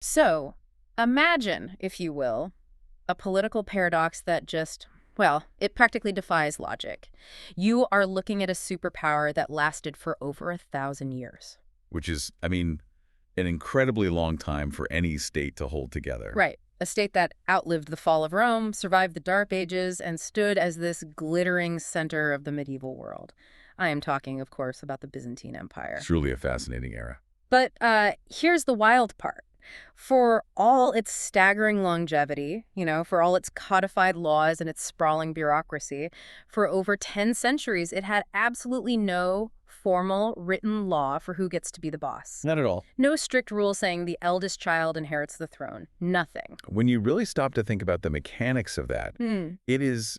So, imagine, if you will, a political paradox that just, well, it practically defies logic. You are looking at a superpower that lasted for over 1,000 years. Which is, I mean, an incredibly long time for any state to hold together. Right. A state that outlived the fall of Rome, survived the Dark Ages, and stood as this glittering center of the medieval world. I am talking, of course, about the Byzantine Empire. Truly a fascinating era. But here's the wild part. For all its staggering longevity, for all its codified laws and its sprawling bureaucracy, for over 10 centuries, it had absolutely no formal written law for who gets to be the boss. Not at all. No strict rule saying the eldest child inherits the throne. Nothing. When you really stop to think about the mechanics of that, it is,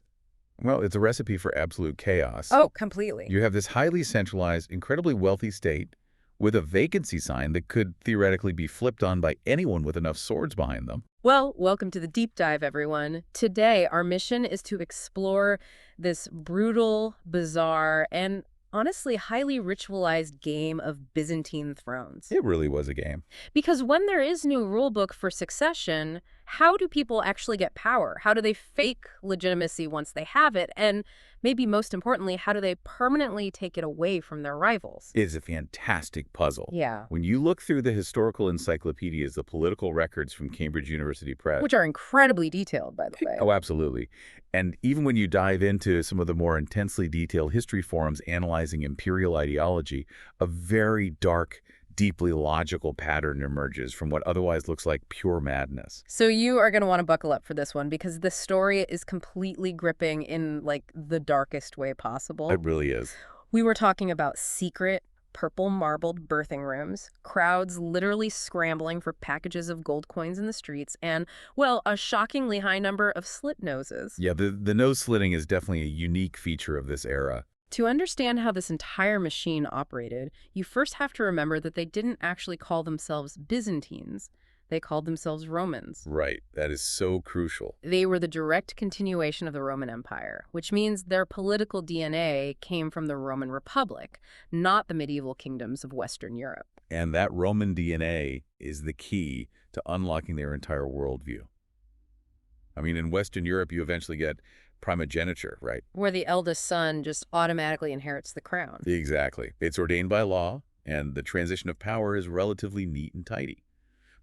well, it's a recipe for absolute chaos. Oh, completely. You have this highly centralized, incredibly wealthy state with a vacancy sign that could theoretically be flipped on by anyone with enough swords behind them. Well, welcome to the deep dive, everyone. Today, our mission is to explore this brutal, bizarre, and honestly highly ritualized game of Byzantine thrones. It really was a game. Because when there is no rule book for succession, how do people actually get power? How do they fake legitimacy once they have it? And maybe most importantly, how do they permanently take it away from their rivals? It is a fantastic puzzle. Yeah. When you look through the historical encyclopedias, the political records from Cambridge University Press. Which are incredibly detailed, by the way. Oh, absolutely. And even when you dive into some of the more intensely detailed history forums analyzing imperial ideology, a very dark, deeply logical pattern emerges from what otherwise looks like pure madness. So you are going to want to buckle up for this one because the story is completely gripping in like the darkest way possible. It really is. We were talking about secret, purple marbled birthing rooms, crowds literally scrambling for packages of gold coins in the streets, and, well, a shockingly high number of slit noses. Yeah, the nose slitting is definitely a unique feature of this era. To understand how this entire machine operated, you first have to remember that they didn't actually call themselves Byzantines. They called themselves Romans. Right. That is so crucial. They were the direct continuation of the Roman Empire, which means their political DNA came from the Roman Republic, not the medieval kingdoms of Western Europe. And that Roman DNA is the key to unlocking their entire worldview. I mean, in Western Europe, you eventually get primogeniture, right? Where the eldest son just automatically inherits the crown. Exactly. It's ordained by law, and the transition of power is relatively neat and tidy.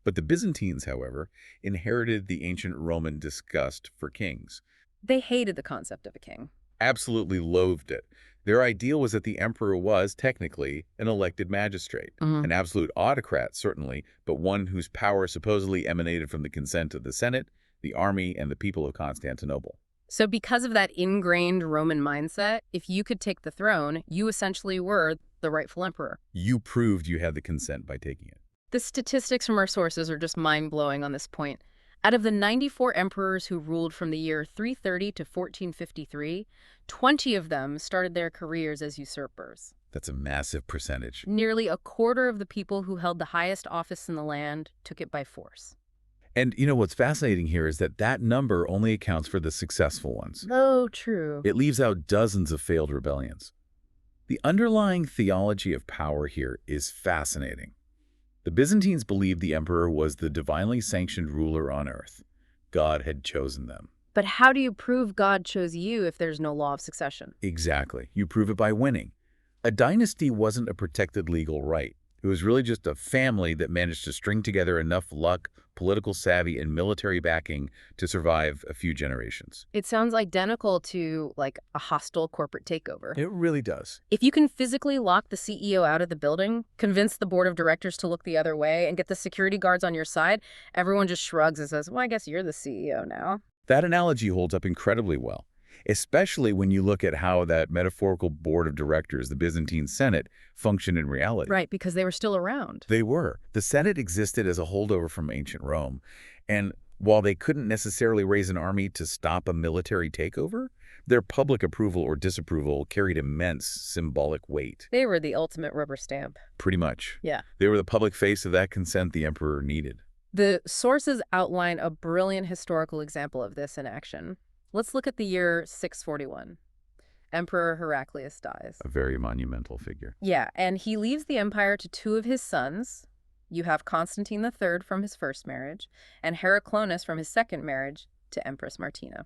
But the Byzantines, however, inherited the ancient Roman disgust for kings. They hated the concept of a king. Absolutely loathed it. Their ideal was that the emperor was, technically, an elected magistrate. An absolute autocrat, certainly, but one whose power supposedly emanated from the consent of the Senate, the army, and the people of Constantinople. So because of that ingrained Roman mindset, if you could take the throne, you essentially were the rightful emperor. You proved you had the consent by taking it. The statistics from our sources are just mind-blowing on this point. Out of the 94 emperors who ruled from the year 330 to 1453, 20 of them started their careers as usurpers. That's a massive percentage. Nearly a quarter of the people who held the highest office in the land took it by force. And what's fascinating here is that that number only accounts for the successful ones. Oh, true. It leaves out dozens of failed rebellions. The underlying theology of power here is fascinating. The Byzantines believed the emperor was the divinely sanctioned ruler on earth. God had chosen them. But how do you prove God chose you if there's no law of succession? Exactly. You prove it by winning. A dynasty wasn't a protected legal right. It was really just a family that managed to string together enough luck, political savvy, and military backing to survive a few generations. It sounds identical to, like, a hostile corporate takeover. It really does. If you can physically lock the CEO out of the building, convince the board of directors to look the other way, and get the security guards on your side, everyone just shrugs and says, well, I guess you're the CEO now. That analogy holds up incredibly well, especially when you look at how that metaphorical board of directors, the Byzantine Senate, functioned in reality. Right, because they were still around. They were. The Senate existed as a holdover from ancient Rome, and while they couldn't necessarily raise an army to stop a military takeover, their public approval or disapproval carried immense symbolic weight. They were the ultimate rubber stamp. Pretty much. Yeah. They were the public face of that consent the emperor needed. The sources outline a brilliant historical example of this in action. Let's look at the year 641. Emperor Heraclius dies. A very monumental figure. Yeah, and he leaves the empire to two of his sons, You have Constantine III from his first marriage, and Heraclonus from his second marriage to Empress Martina.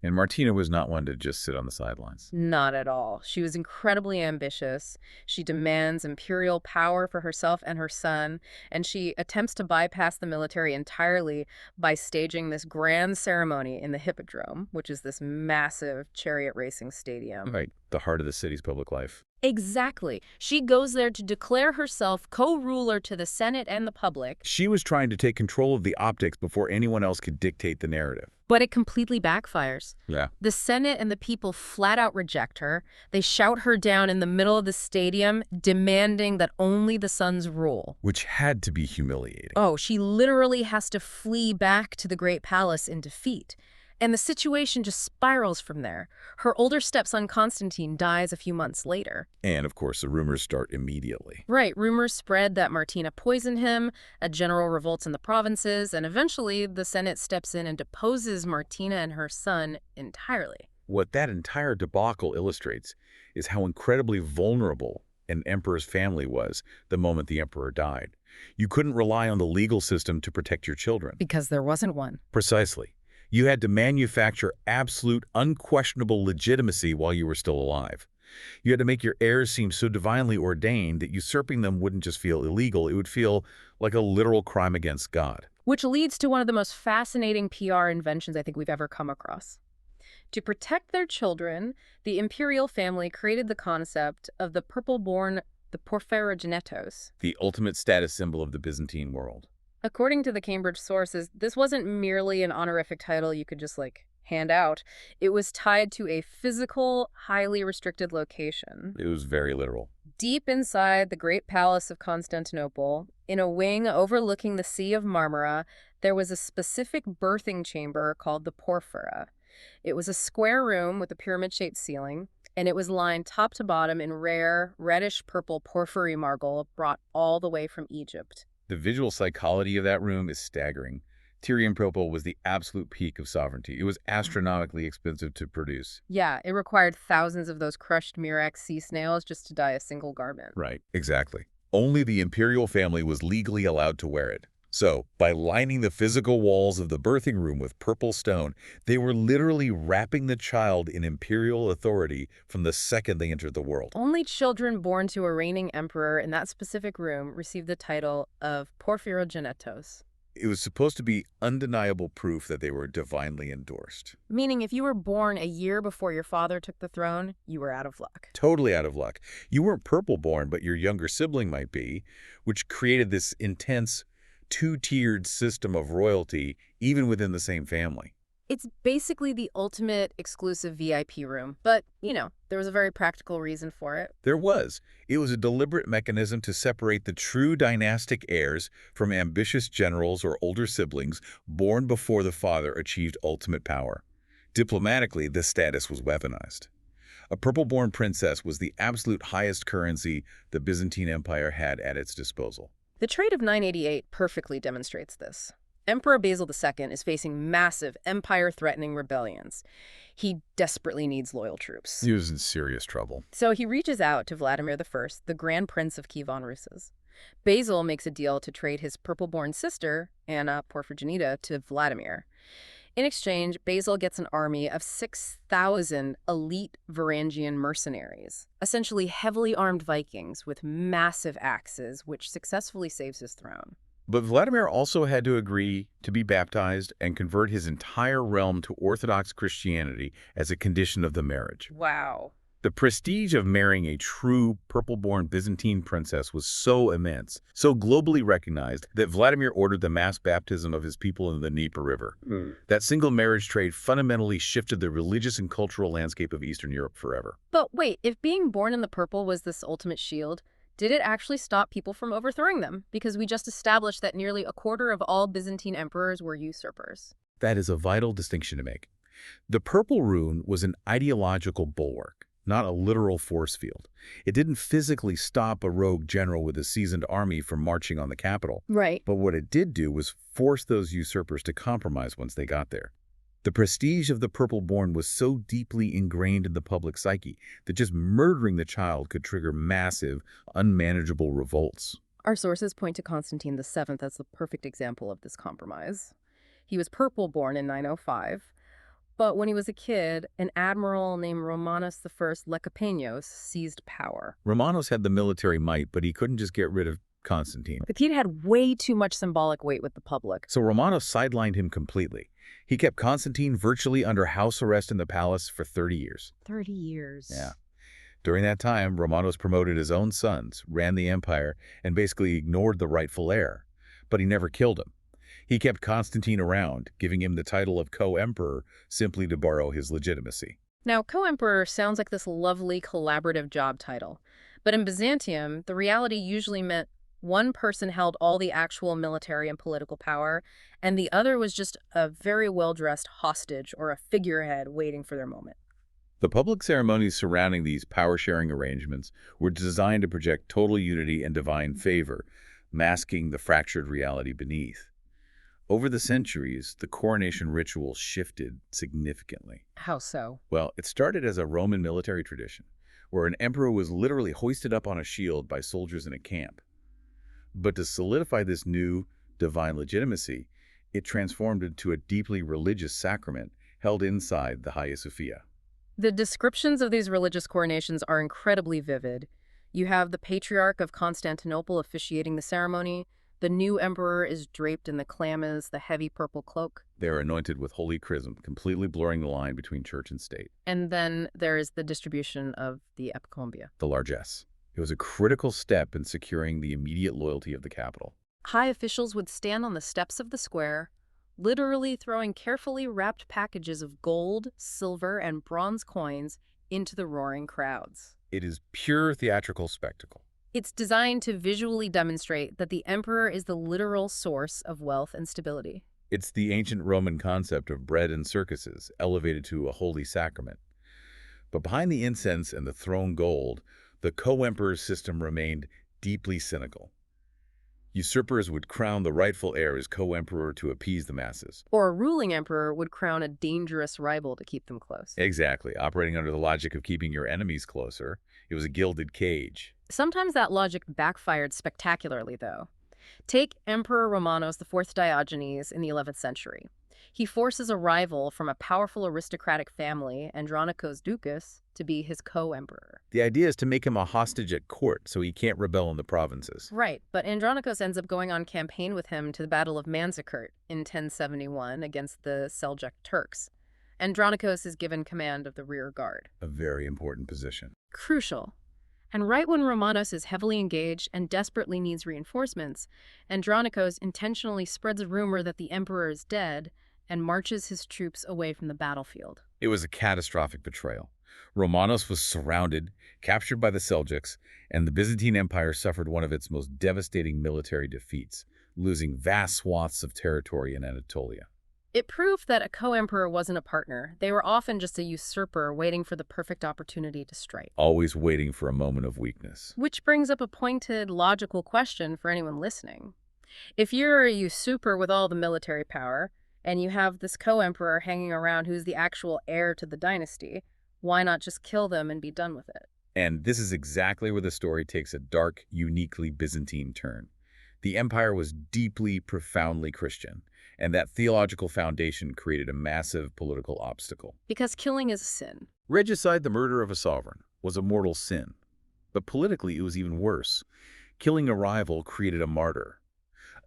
And Martina was not one to just sit on the sidelines. Not at all. She was incredibly ambitious. She demands imperial power for herself and her son, and she attempts to bypass the military entirely by staging this grand ceremony in the Hippodrome, which is this massive chariot racing stadium. Right, the heart of the city's public life. Exactly. She goes there to declare herself co-ruler to the Senate and the public. She was trying to take control of the optics before anyone else could dictate the narrative. But it completely backfires. Yeah. The Senate and the people flat out reject her. They shout her down in the middle of the stadium, demanding that only the sons rule. Which had to be humiliating. Oh, she literally has to flee back to the Great Palace in defeat. And the situation just spirals from there. Her older stepson Constantine dies a few months later. And, of course, the rumors start immediately. Right, rumors spread that Martina poisoned him, a general revolts in the provinces, and eventually the Senate steps in and deposes Martina and her son entirely. What that entire debacle illustrates is how incredibly vulnerable an emperor's family was the moment the emperor died. You couldn't rely on the legal system to protect your children. Because there wasn't one. Precisely. You had to manufacture absolute, unquestionable legitimacy while you were still alive. You had to make your heirs seem so divinely ordained that usurping them wouldn't just feel illegal, it would feel like a literal crime against God. Which leads to one of the most fascinating PR inventions I think we've ever come across. To protect their children, the imperial family created the concept of the purple-born, the porphyrogenetos. The ultimate status symbol of the Byzantine world. According to the Cambridge sources, this wasn't merely an honorific title you could just, hand out. It was tied to a physical, highly restricted location. It was very literal. Deep inside the Great Palace of Constantinople, in a wing overlooking the Sea of Marmara, there was a specific birthing chamber called the porphyra. It was a square room with a pyramid-shaped ceiling, and it was lined top to bottom in rare, reddish-purple porphyry marble brought all the way from Egypt. The visual psychology of that room is staggering. Tyrian purple was the absolute peak of sovereignty. It was astronomically expensive to produce. Yeah, it required thousands of those crushed murex sea snails just to dye a single garment. Right, exactly. Only the imperial family was legally allowed to wear it. So, by lining the physical walls of the birthing room with purple stone, they were literally wrapping the child in imperial authority from the second they entered the world. Only children born to a reigning emperor in that specific room received the title of porphyrogenetos. It was supposed to be undeniable proof that they were divinely endorsed. Meaning if you were born a year before your father took the throne, you were out of luck. Totally out of luck. You weren't purple-born, but your younger sibling might be, which created this intense, two-tiered system of royalty even within the same family. It's basically the ultimate exclusive VIP room, but, there was a very practical reason for it. There was. It was a deliberate mechanism to separate the true dynastic heirs from ambitious generals or older siblings born before the father achieved ultimate power. Diplomatically, this status was weaponized. A purple-born princess was the absolute highest currency the Byzantine Empire had at its disposal. The Trade of 988 perfectly demonstrates this. Emperor Basil II is facing massive, empire-threatening rebellions. He desperately needs loyal troops. He was in serious trouble. So he reaches out to Vladimir I, the Grand Prince of Kievan Rus'. Basil makes a deal to trade his purple-born sister, Anna Porphyrogenita, to Vladimir. In exchange, Basil gets an army of 6,000 elite Varangian mercenaries, essentially heavily armed Vikings with massive axes, which successfully saves his throne. But Vladimir also had to agree to be baptized and convert his entire realm to Orthodox Christianity as a condition of the marriage. Wow. The prestige of marrying a true purple-born Byzantine princess was so immense, so globally recognized, that Vladimir ordered the mass baptism of his people in the Dnieper River. That single marriage trade fundamentally shifted the religious and cultural landscape of Eastern Europe forever. But wait, if being born in the purple was this ultimate shield, did it actually stop people from overthrowing them? Because we just established that nearly a quarter of all Byzantine emperors were usurpers. That is a vital distinction to make. The purple rune was an ideological bulwark, not a literal force field. It didn't physically stop a rogue general with a seasoned army from marching on the capital. Right. But what it did do was force those usurpers to compromise once they got there. The prestige of the purple-born was so deeply ingrained in the public psyche that just murdering the child could trigger massive, unmanageable revolts. Our sources point to Constantine VII as the perfect example of this compromise. He was purple born in 905, but when he was a kid, an admiral named Romanus I Lecapenos seized power. Romanos had the military might, but he couldn't just get rid of Constantine. But he'd had way too much symbolic weight with the public. So Romanos sidelined him completely. He kept Constantine virtually under house arrest in the palace for 30 years. 30 years. Yeah. During that time, Romanos promoted his own sons, ran the empire, and basically ignored the rightful heir. But he never killed him. He kept Constantine around, giving him the title of co-emperor simply to borrow his legitimacy. Now, co-emperor sounds like this lovely collaborative job title. But in Byzantium, the reality usually meant one person held all the actual military and political power, and the other was just a very well-dressed hostage or a figurehead waiting for their moment. The public ceremonies surrounding these power-sharing arrangements were designed to project total unity and divine favor, masking the fractured reality beneath. Over the centuries, the coronation ritual shifted significantly. How so? Well, it started as a Roman military tradition, where an emperor was literally hoisted up on a shield by soldiers in a camp. But to solidify this new divine legitimacy, it transformed into a deeply religious sacrament held inside the Hagia Sophia. The descriptions of these religious coronations are incredibly vivid. You have the Patriarch of Constantinople officiating the ceremony. The new emperor is draped in the chlamys, the heavy purple cloak. They are anointed with holy chrism, completely blurring the line between church and state. And then there is the distribution of the epicombia. The largesse. It was a critical step in securing the immediate loyalty of the capital. High officials would stand on the steps of the square, literally throwing carefully wrapped packages of gold, silver, and bronze coins into the roaring crowds. It is pure theatrical spectacle. It's designed to visually demonstrate that the emperor is the literal source of wealth and stability. It's the ancient Roman concept of bread and circuses elevated to a holy sacrament. But behind the incense and the throne gold, the co-emperor system remained deeply cynical. Usurpers would crown the rightful heir as co-emperor to appease the masses. Or a ruling emperor would crown a dangerous rival to keep them close. Exactly. Operating under the logic of keeping your enemies closer, it was a gilded cage. Sometimes that logic backfired spectacularly, though. Take Emperor Romanos IV Diogenes in the 11th century. He forces a rival from a powerful aristocratic family, Andronicus Ducas, to be his co-emperor. The idea is to make him a hostage at court so he can't rebel in the provinces. Right, but Andronicus ends up going on campaign with him to the Battle of Manzikert in 1071 against the Seljuk Turks. Andronicus is given command of the rear guard. A very important position. Crucial. And right when Romanos is heavily engaged and desperately needs reinforcements, Andronicus intentionally spreads a rumor that the emperor is dead and marches his troops away from the battlefield. It was a catastrophic betrayal. Romanos was surrounded, captured by the Seljuks, and the Byzantine Empire suffered one of its most devastating military defeats, losing vast swaths of territory in Anatolia. It proved that a co-emperor wasn't a partner. They were often just a usurper waiting for the perfect opportunity to strike. Always waiting for a moment of weakness. Which brings up a pointed, logical question for anyone listening. If you're a usurper with all the military power, and you have this co-emperor hanging around who's the actual heir to the dynasty, why not just kill them and be done with it? And this is exactly where the story takes a dark, uniquely Byzantine turn. The empire was deeply, profoundly Christian, and that theological foundation created a massive political obstacle. Because killing is a sin. Regicide, the murder of a sovereign, was a mortal sin. But politically, it was even worse. Killing a rival created a martyr.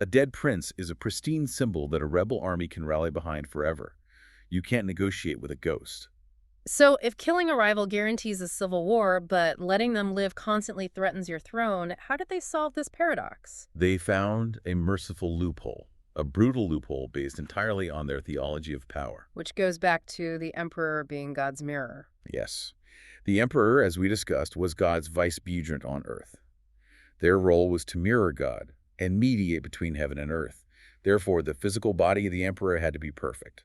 A dead prince is a pristine symbol that a rebel army can rally behind forever. You can't negotiate with a ghost. So if killing a rival guarantees a civil war, but letting them live constantly threatens your throne, how did they solve this paradox? They found a merciful loophole, a brutal loophole based entirely on their theology of power. Which goes back to the emperor being God's mirror. Yes. The emperor, as we discussed, was God's vicegerent on earth. Their role was to mirror God and mediate between heaven and earth. Therefore, the physical body of the emperor had to be perfect.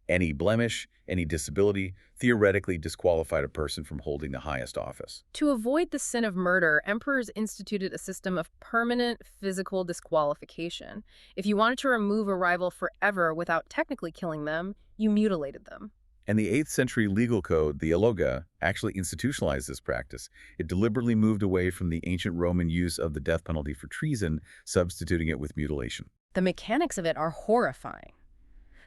Any blemish, any disability, theoretically disqualified a person from holding the highest office. To avoid the sin of murder, emperors instituted a system of permanent physical disqualification. If you wanted to remove a rival forever without technically killing them, you mutilated them. And the 8th century legal code, the Aloga, actually institutionalized this practice. It deliberately moved away from the ancient Roman use of the death penalty for treason, substituting it with mutilation. The mechanics of it are horrifying.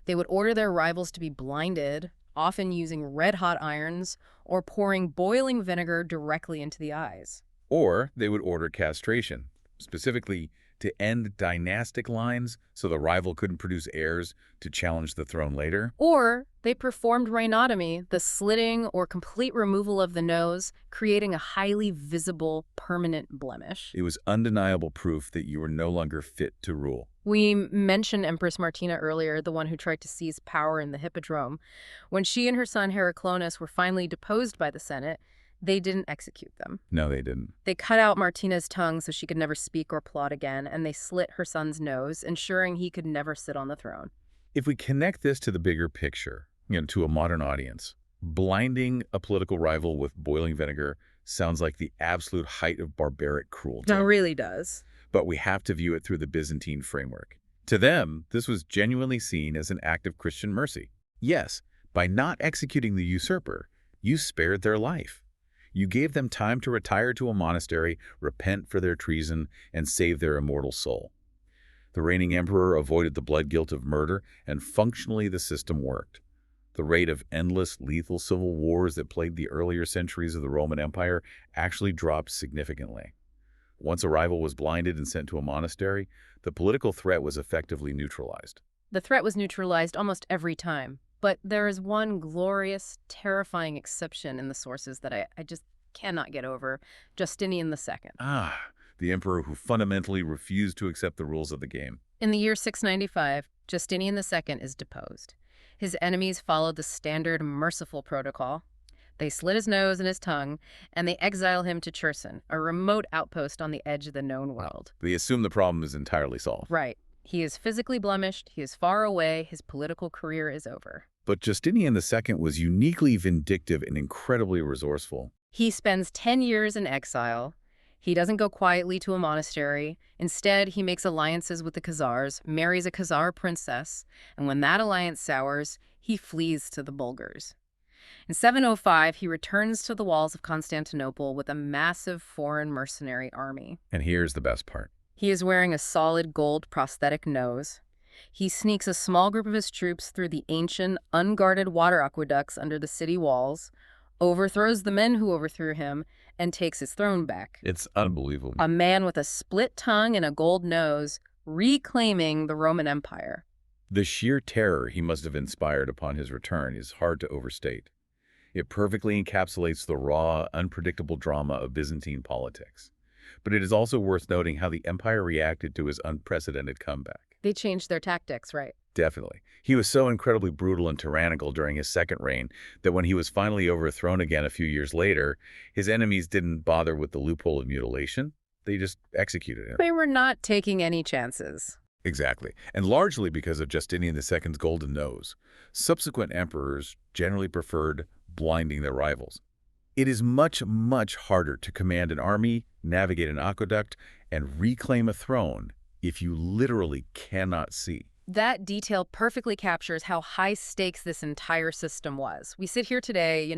They would order their rivals to be blinded, often using red-hot irons or pouring boiling vinegar directly into the eyes. Or they would order castration, specifically to end dynastic lines so the rival couldn't produce heirs to challenge the throne later. Or they performed rhinotomy, the slitting or complete removal of the nose, creating a highly visible, permanent blemish. It was undeniable proof that you were no longer fit to rule. We mentioned Empress Martina earlier, the one who tried to seize power in the Hippodrome. When she and her son Heraclonus were finally deposed by the Senate, they didn't execute them. No, they didn't. They cut out Martina's tongue so she could never speak or plot again, and they slit her son's nose, ensuring he could never sit on the throne. If we connect this to the bigger picture, to a modern audience, blinding a political rival with boiling vinegar sounds like the absolute height of barbaric cruelty. It really does. But we have to view it through the Byzantine framework. To them, this was genuinely seen as an act of Christian mercy. Yes, by not executing the usurper, you spared their life. You gave them time to retire to a monastery, repent for their treason, and save their immortal soul. The reigning emperor avoided the blood guilt of murder, and functionally the system worked. The rate of endless, lethal civil wars that plagued the earlier centuries of the Roman Empire actually dropped significantly. Once a rival was blinded and sent to a monastery, the political threat was effectively neutralized. The threat was neutralized almost every time. But there is one glorious, terrifying exception in the sources that I just cannot get over. Justinian II. The emperor who fundamentally refused to accept the rules of the game. In the year 695, Justinian II is deposed. His enemies followed the standard merciful protocol. They slit his nose and his tongue, and they exile him to Cherson, a remote outpost on the edge of the known world. They assume the problem is entirely solved. Right. He is physically blemished, he is far away, his political career is over. But Justinian II was uniquely vindictive and incredibly resourceful. He spends 10 years in exile. He doesn't go quietly to a monastery. Instead, he makes alliances with the Khazars, marries a Khazar princess, and when that alliance sours, he flees to the Bulgars. In 705, he returns to the walls of Constantinople with a massive foreign mercenary army. And here's the best part. He is wearing a solid gold prosthetic nose. He sneaks a small group of his troops through the ancient, unguarded water aqueducts under the city walls, overthrows the men who overthrew him, and takes his throne back. It's unbelievable. A man with a split tongue and a gold nose, reclaiming the Roman Empire. The sheer terror he must have inspired upon his return is hard to overstate. It perfectly encapsulates the raw, unpredictable drama of Byzantine politics. But it is also worth noting how the empire reacted to his unprecedented comeback. They changed their tactics, right? Definitely. He was so incredibly brutal and tyrannical during his second reign that when he was finally overthrown again a few years later, his enemies didn't bother with the loophole of mutilation. They just executed him. They were not taking any chances. Exactly. And largely because of Justinian II's golden nose, subsequent emperors generally preferred blinding their rivals. It is much, much harder to command an army, navigate an aqueduct, and reclaim a throne if you literally cannot see. That detail perfectly captures how high stakes this entire system was. We sit here today,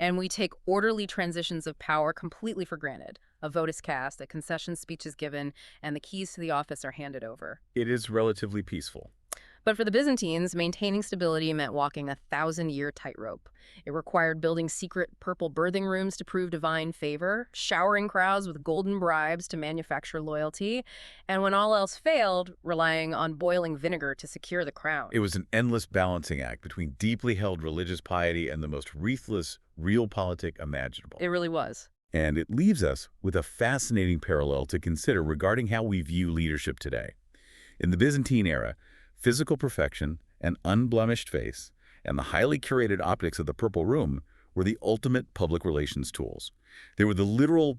and we take orderly transitions of power completely for granted. A vote is cast, a concession speech is given, and the keys to the office are handed over. It is relatively peaceful. But for the Byzantines, maintaining stability meant walking a 1,000-year tightrope. It required building secret purple birthing rooms to prove divine favor, showering crowds with golden bribes to manufacture loyalty, and when all else failed, relying on boiling vinegar to secure the crown. It was an endless balancing act between deeply held religious piety and the most ruthless realpolitik imaginable. It really was. And it leaves us with a fascinating parallel to consider regarding how we view leadership today. In the Byzantine era, physical perfection, an unblemished face, and the highly curated optics of the Purple Room were the ultimate public relations tools. They were the literal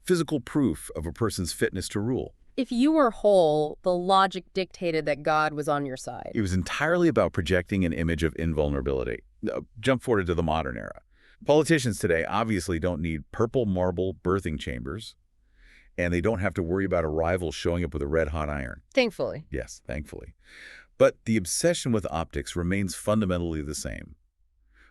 physical proof of a person's fitness to rule. If you were whole, the logic dictated that God was on your side. It was entirely about projecting an image of invulnerability. Jump forward to the modern era. Politicians today obviously don't need purple marble birthing chambers, and they don't have to worry about a rival showing up with a red-hot iron. Thankfully. Yes, thankfully. But the obsession with optics remains fundamentally the same.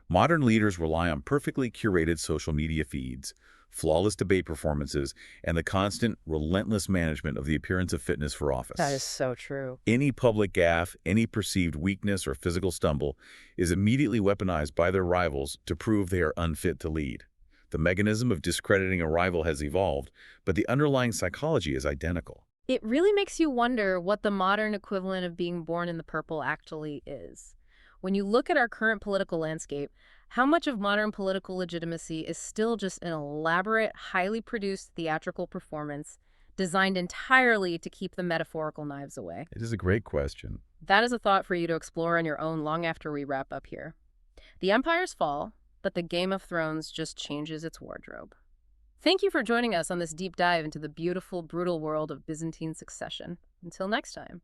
Modern leaders rely on perfectly curated social media feeds, flawless debate performances, and the constant, relentless management of the appearance of fitness for That is office. so true. Any public gaffe, any perceived weakness or physical stumble is immediately weaponized by their rivals to prove they are unfit to lead. The mechanism of discrediting a rival has evolved, but the underlying psychology is identical. It really makes you wonder what the modern equivalent of being born in the purple actually is. When you look at our current political landscape, how much of modern political legitimacy is still just an elaborate, highly produced theatrical performance designed entirely to keep the metaphorical knives away? It is a great question. That is a thought for you to explore on your own long after we wrap up here. The empires fall, but the Game of Thrones just changes its wardrobe. Thank you for joining us on this deep dive into the beautiful, brutal world of Byzantine succession. Until next time.